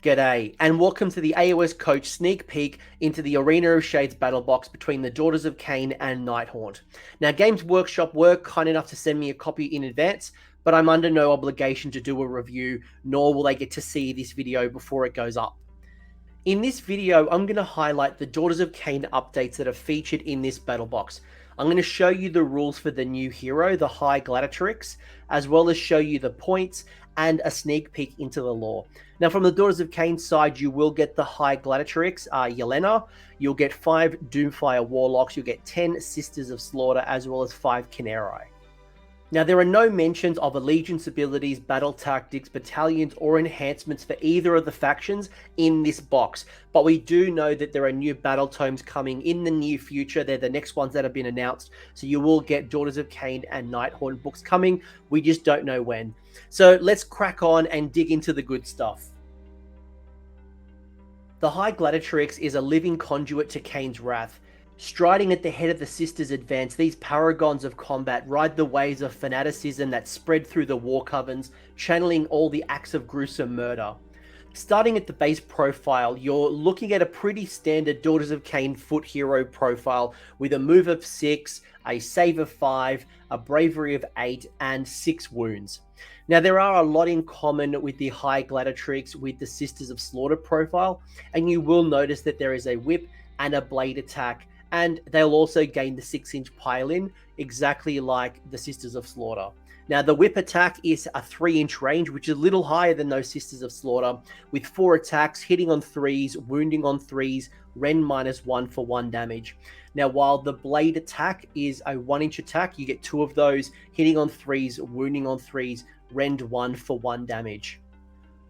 G'day, and welcome to the AOS Coach sneak peek into the Arena of Shades battle box between the Daughters of Khaine and Nighthaunt. Now, Games Workshop were kind enough to send me a copy in advance, but I'm under no obligation to do a review, nor will they get to see this video before it goes up. In this video, I'm going to highlight the Daughters of Khaine updates that are featured in this battle box. I'm going to show you the rules for the new hero, the High Gladiatrix, as well as show you the points and a sneak peek into the lore. Now, from the Daughters of Khaine side, you will get the High Gladiatrix, Yelena. You'll get 5 Doomfire Warlocks. You'll get 10 Sisters of Slaughter, as well as 5 Khinerai. Now, there are no mentions of allegiance abilities, battle tactics, battalions, or enhancements for either of the factions in this box, but we do know that there are new battle tomes coming in the near future. They're the next ones that have been announced, so you will get Daughters of Khaine and Nighthaunt books coming. We just don't know when. So let's crack on and dig into the good stuff. The High Gladiatrix is a living conduit to Khaine's wrath. Striding at the head of the Sisters' advance, these paragons of combat ride the waves of fanaticism that spread through the war covens, channeling all the acts of gruesome murder. Starting at the base profile, you're looking at a pretty standard Daughters of Khaine foot hero profile with a move of 6, a save of 5, a bravery of 8, and 6 wounds. Now, there are a lot in common with the High Gladiatrix with the Sisters of Slaughter profile, and you will notice that there is a whip and a blade attack, and they'll also gain the 6-inch pile-in, exactly like the Sisters of Slaughter. Now, the whip attack is a 3-inch range, which is a little higher than those Sisters of Slaughter, with 4 attacks, hitting on 3s, wounding on 3s, rend -1 for 1 damage. Now, while the blade attack is a 1-inch attack, you get 2 of those, hitting on 3s, wounding on 3s, rend 1 for 1 damage.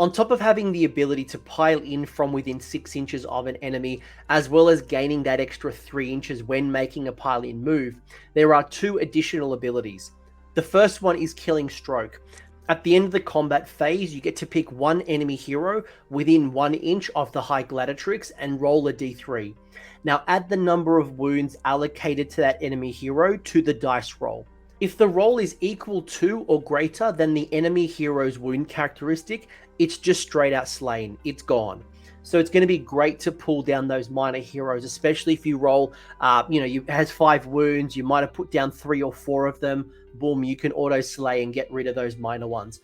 On top of having the ability to pile in from within 6 inches of an enemy, as well as gaining that extra 3 inches when making a pile-in move, there are 2 additional abilities. The first one is Killing Stroke. At the end of the combat phase, you get to pick one enemy hero within 1 inch of the High Gladiatrix and roll a d3. Now, add the number of wounds allocated to that enemy hero to the dice roll. If the roll is equal to or greater than the enemy hero's wound characteristic, it's just straight out slain. It's gone. So it's going to be great to pull down those minor heroes, especially if you roll, you has 5 wounds, you might have put down 3 or 4 of them, boom, you can auto slay and get rid of those minor ones.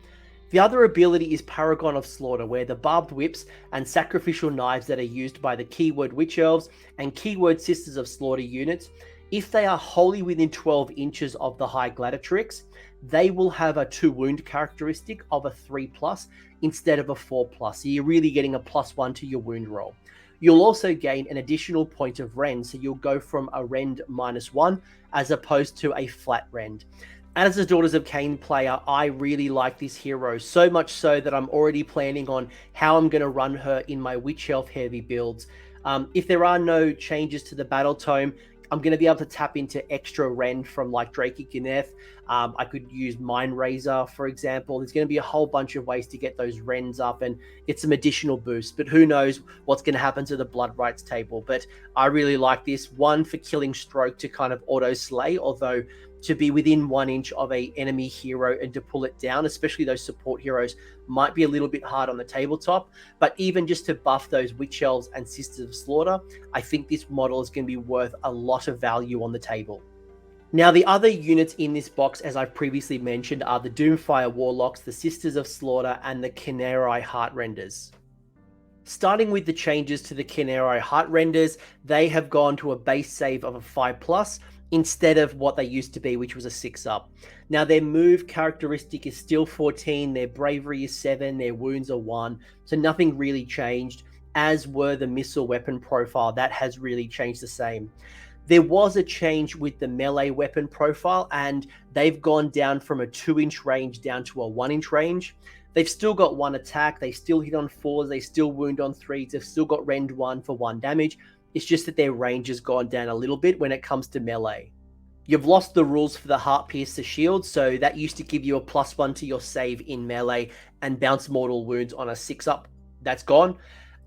The other ability is Paragon of Slaughter, where the barbed whips and sacrificial knives that are used by the keyword Witch Elves and keyword Sisters of Slaughter units, if they are wholly within 12 inches of the High Gladiatrix, they will have a 2 wound characteristic of a 3+ instead of a 4+. So you're really getting a +1 to your wound roll. You'll also gain an additional point of rend, so you'll go from a rend -1 as opposed to a flat rend. As a Daughters of Khaine player, I really like this hero, so much so that I'm already planning on how I'm going to run her in my Witch Elf heavy builds. If there are no changes to the battle tome, I'm going to be able to tap into extra rend from like Drake Gneth. I could use Mind Razor, for example. There's going to be a whole bunch of ways to get those rends up and get some additional boosts, but who knows what's going to happen to the blood rights table. But I really like this one for Killing Stroke to kind of auto slay, although to be within 1 inch of a enemy hero and to pull it down, especially those support heroes, might be a little bit hard on the tabletop. But even just to buff those Witch Elves and Sisters of Slaughter, I think this model is going to be worth a lot of value on the table. Now, the other units in this box, as I've previously mentioned, are the Doomfire Warlocks, the Sisters of Slaughter, and the Khinerai Heartrenders. Starting with the changes to the Khinerai Heartrenders, they have gone to a base save of a 5+, instead of what they used to be, which was a 6+. Now, their move characteristic is still 14, their bravery is 7, their wounds are 1, so nothing really changed, as were the missile weapon profile. That has really changed the same. There was a change with the melee weapon profile, and they've gone down from a 2-inch range down to a 1-inch range. They've still got 1 attack, they still hit on 4s, they still wound on 3s, they've still got rend 1 for 1 damage. It's just that their range has gone down a little bit when it comes to melee. You've lost the rules for the Heart Piercer shield, so that used to give you a +1 to your save in melee and bounce mortal wounds on a 6+. That's gone.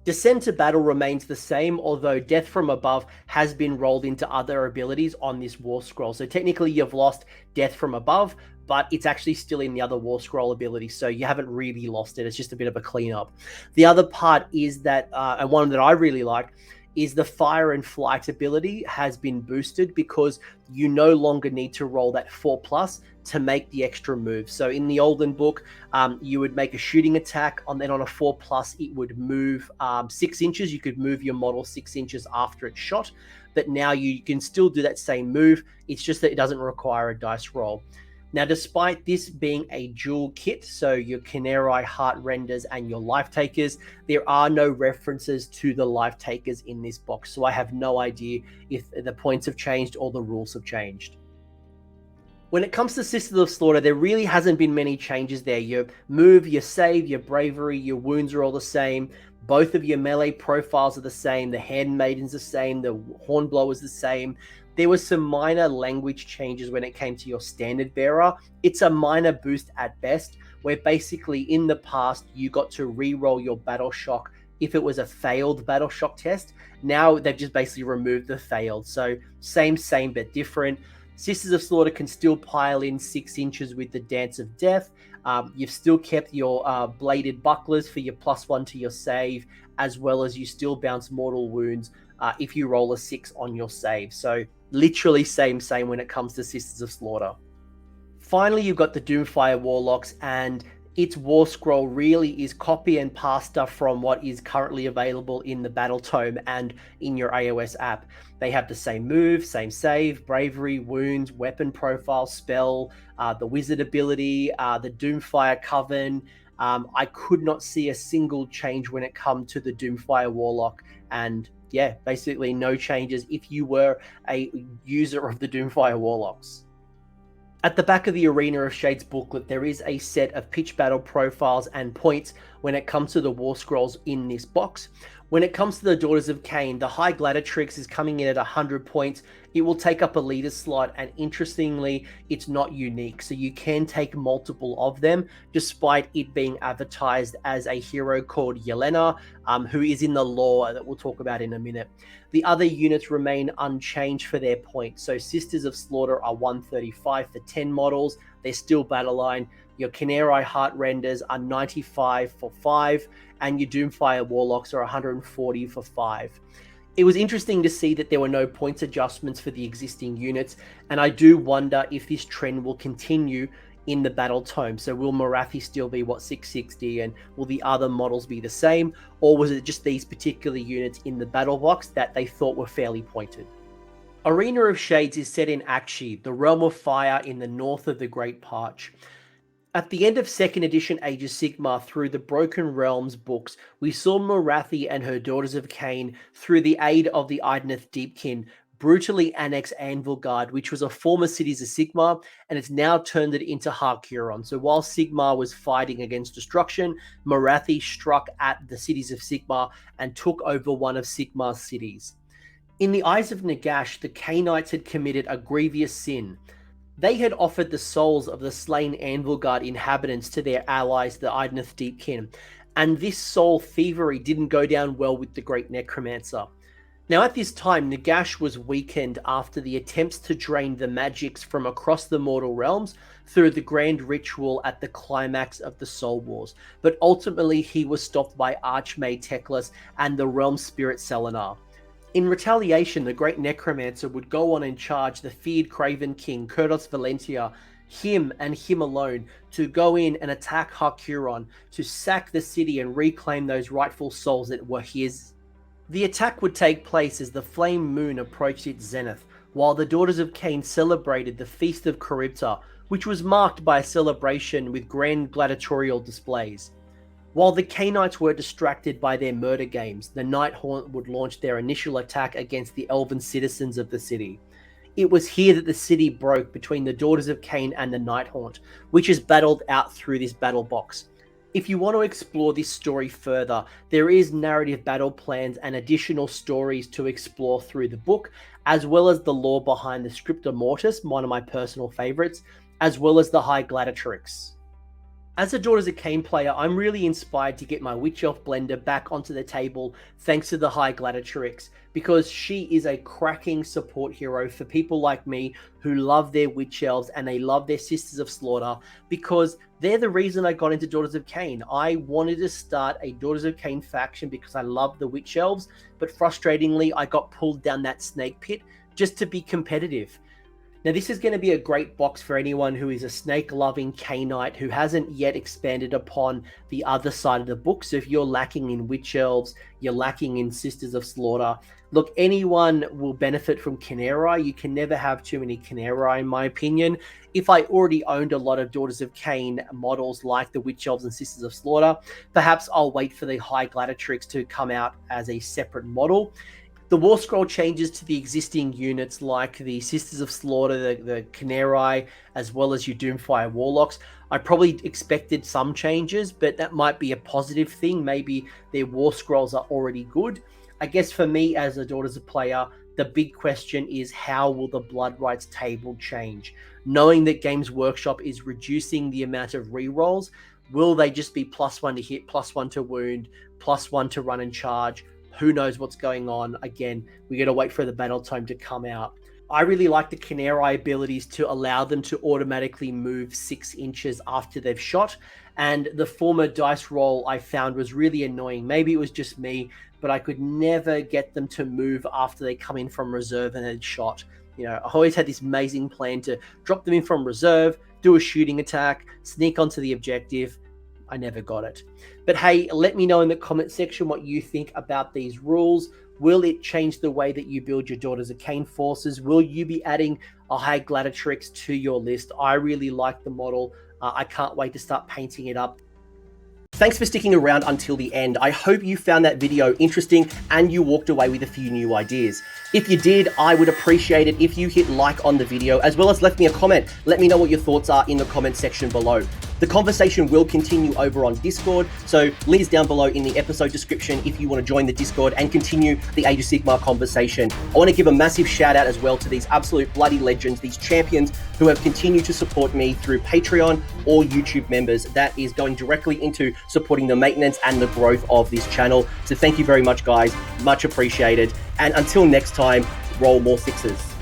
Descend to Battle remains the same, although Death from Above has been rolled into other abilities on this War Scroll. So technically you've lost Death from Above, but it's actually still in the other War Scroll ability, so you haven't really lost it. It's just a bit of a cleanup. The other part is that, and one that I really like, is the Fire and Flight ability has been boosted because you no longer need to roll that 4+ to make the extra move. So in the olden book, you would make a shooting attack, and then on a 4+, it would move 6 inches. You could move your model 6 inches after it's shot, but now you can still do that same move. It's just that it doesn't require a dice roll. Now, despite this being a dual kit, so your Khinerai Heartrenders and your Life Takers, there are no references to the Life Takers in this box, so I have no idea if the points have changed or the rules have changed. When it comes to Sisters of Slaughter, there really hasn't been many changes there. Your move, your save, your bravery, your wounds are all the same. Both of your melee profiles are the same. The Handmaiden's the same. The Hornblower's the same. There was some minor language changes when it came to your standard bearer. It's a minor boost at best, where basically in the past, you got to re-roll your battle shock if it was a failed battle shock test. Now they've just basically removed the failed. So same, but different. Sisters of Slaughter can still pile in 6 inches with the Dance of Death. You've still kept your bladed bucklers for your +1 to your save, as well as you still bounce mortal wounds if you roll a 6 on your save. So literally same when it comes to Sisters of Slaughter. Finally, you've got the Doomfire Warlocks, and its War Scroll really is copy and pasta from what is currently available in the Battle Tome and in your iOS app. They have the same move, same save, bravery, wounds, weapon profile, spell, the wizard ability, the Doomfire Coven. I could not see a single change when it comes to the Doomfire Warlock, and yeah, basically no changes if you were a user of the Doomfire Warlocks. At the back of the Arena of Shades booklet, there is a set of pitch battle profiles and points when it comes to the War Scrolls in this box. When it comes to the Daughters of Khaine, the High Gladiatrix is coming in at 100 points. It will take up a leader slot, and interestingly, it's not unique, so you can take multiple of them, despite it being advertised as a hero called Yelena, who is in the lore that we'll talk about in a minute. The other units remain unchanged for their points, so Sisters of Slaughter are 135 for 10 models. They're still battle line. Your Khinerai Heartrenders are 95 for 5, and your Doomfire Warlocks are 140 for 5. It was interesting to see that there were no points adjustments for the existing units, and I do wonder if this trend will continue in the Battle Tome. So will Morathi still be, 660, and will the other models be the same, or was it just these particular units in the Battle Box that they thought were fairly pointed? Arena of Shades is set in Akshi, the realm of fire in the north of the Great Parch. At the end of 2nd edition Age of Sigmar, through the Broken Realms books, we saw Morathi and her Daughters of Khaine, through the aid of the Idoneth Deepkin, brutally annex Anvilgard, which was a former Cities of Sigmar, and it's now turned it into Harkuron. So while Sigmar was fighting against destruction, Morathi struck at the Cities of Sigmar and took over one of Sigmar's cities. In the eyes of Nagash, the Khainites had committed a grievous sin. They had offered the souls of the slain Anvilgard inhabitants to their allies, the Idoneth Deepkin, and this soul thievery didn't go down well with the Great Necromancer. Now at this time, Nagash was weakened after the attempts to drain the magics from across the mortal realms through the grand ritual at the climax of the Soul Wars, but ultimately he was stopped by Archmage Teclis and the realm spirit Selenar. In retaliation, the Great Necromancer would go on and charge the feared Craven King, Kurdos Valentia, him and him alone, to go in and attack Harkuron, to sack the city and reclaim those rightful souls that were his. The attack would take place as the flame moon approached its zenith, while the Daughters of Khaine celebrated the Feast of Charybdis, which was marked by a celebration with grand gladiatorial displays. While the Khainites were distracted by their murder games, the Nighthaunt would launch their initial attack against the elven citizens of the city. It was here that the city broke between the Daughters of Khaine and the Nighthaunt, which is battled out through this battle box. If you want to explore this story further, there is narrative battle plans and additional stories to explore through the book, as well as the lore behind the Scripta Mortis, one of my personal favorites, as well as the High Gladiatrix. As a Daughters of Khaine player, I'm really inspired to get my Witch Elf blender back onto the table thanks to the High Gladiatrix, because she is a cracking support hero for people like me who love their Witch Elves and they love their Sisters of Slaughter, because they're the reason I got into Daughters of Khaine. I wanted to start a Daughters of Khaine faction because I love the Witch Elves, but frustratingly, I got pulled down that snake pit just to be competitive. Now, this is going to be a great box for anyone who is a snake-loving Khainite who hasn't yet expanded upon the other side of the book. So if you're lacking in Witch Elves, you're lacking in Sisters of Slaughter, look, anyone will benefit from Khinerai. You can never have too many Khinerai, in my opinion. If I already owned a lot of Daughters of Khaine models like the Witch Elves and Sisters of Slaughter, perhaps I'll wait for the High Gladiatrix to come out as a separate model. The War Scroll changes to the existing units like the Sisters of Slaughter, the Khinerai, as well as your Doomfire Warlocks. I probably expected some changes, but that might be a positive thing. Maybe their War Scrolls are already good. I guess for me as a Daughters of player, the big question is how will the Blood Rights table change? Knowing that Games Workshop is reducing the amount of rerolls, will they just be +1 to hit, +1 to wound, +1 to run and charge? Who knows what's going on? Again, we got to wait for the battle tome to come out. I really like the Khinerai abilities to allow them to automatically move 6 inches after they've shot. And the former dice roll I found was really annoying. Maybe it was just me, but I could never get them to move after they come in from reserve and had shot. You know, I always had this amazing plan to drop them in from reserve, do a shooting attack, sneak onto the objective. I never got it. But hey, let me know in the comment section what you think about these rules. Will it change the way that you build your Daughters of Khaine forces? Will you be adding a High Gladiatrix to your list? I really like the model. I can't wait to start painting it up. Thanks for sticking around until the end. I hope you found that video interesting and you walked away with a few new ideas. If you did, I would appreciate it if you hit like on the video, as well as left me a comment. Let me know what your thoughts are in the comment section below. The conversation will continue over on Discord, so link is down below in the episode description if you want to join the Discord and continue the Age of Sigmar conversation. I want to give a massive shout out as well to these absolute bloody legends, these champions who have continued to support me through Patreon or YouTube members. That is going directly into supporting the maintenance and the growth of this channel. So thank you very much, guys. Much appreciated. And until next time, roll more 6s.